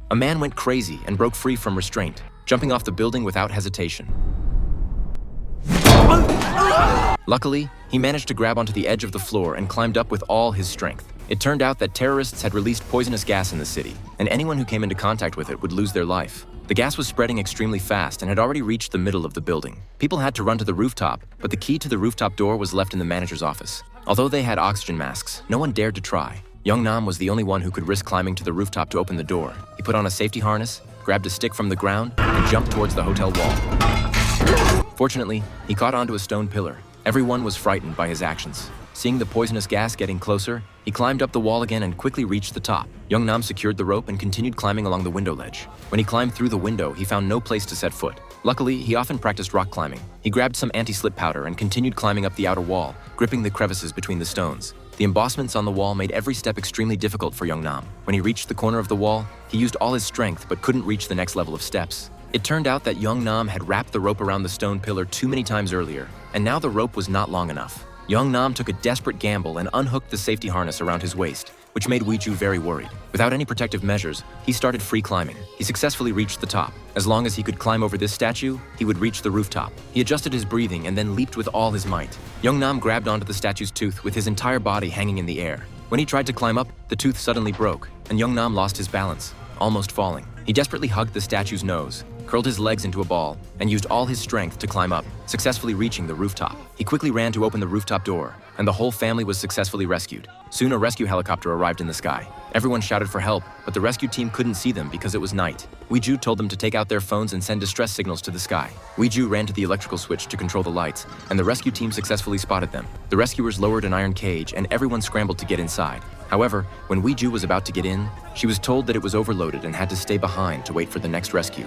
A man went crazy and broke free from restraint, jumping off the building without hesitation. Luckily, he managed to grab onto the edge of the floor and climbed up with all his strength. It turned out that terrorists had released poisonous gas in the city, and anyone who came into contact with it would lose their life. The gas was spreading extremely fast and had already reached the middle of the building. People had to run to the rooftop, but the key to the rooftop door was left in the manager's office. Although they had oxygen masks, no one dared to try. Young Nam was the only one who could risk climbing to the rooftop to open the door. He put on a safety harness, grabbed a stick from the ground, and jumped towards the hotel wall. Fortunately, he caught onto a stone pillar. Everyone was frightened by his actions. Seeing the poisonous gas getting closer, he climbed up the wall again and quickly reached the top. Young Nam secured the rope and continued climbing along the window ledge. When he climbed through the window, he found no place to set foot. Luckily, he often practiced rock climbing. He grabbed some anti-slip powder and continued climbing up the outer wall, gripping the crevices between the stones. The embossments on the wall made every step extremely difficult for young Nam. When he reached the corner of the wall, he used all his strength but couldn't reach the next level of steps. It turned out that young Nam had wrapped the rope around the stone pillar too many times earlier, and now the rope was not long enough. Young Nam took a desperate gamble and unhooked the safety harness around his waist, which made Weiju very worried. Without any protective measures, he started free climbing. He successfully reached the top. As long as he could climb over this statue, he would reach the rooftop. He adjusted his breathing and then leaped with all his might. Young Nam grabbed onto the statue's tooth with his entire body hanging in the air. When he tried to climb up, the tooth suddenly broke, and young Nam lost his balance, almost falling. He desperately hugged the statue's nose, curled his legs into a ball, and used all his strength to climb up, successfully reaching the rooftop. He quickly ran to open the rooftop door, and the whole family was successfully rescued. Soon a rescue helicopter arrived in the sky. Everyone shouted for help, but the rescue team couldn't see them because it was night. Weiju told them to take out their phones and send distress signals to the sky. Weiju ran to the electrical switch to control the lights, and the rescue team successfully spotted them. The rescuers lowered an iron cage, and everyone scrambled to get inside. However, when Weiju was about to get in, she was told that it was overloaded and had to stay behind to wait for the next rescue.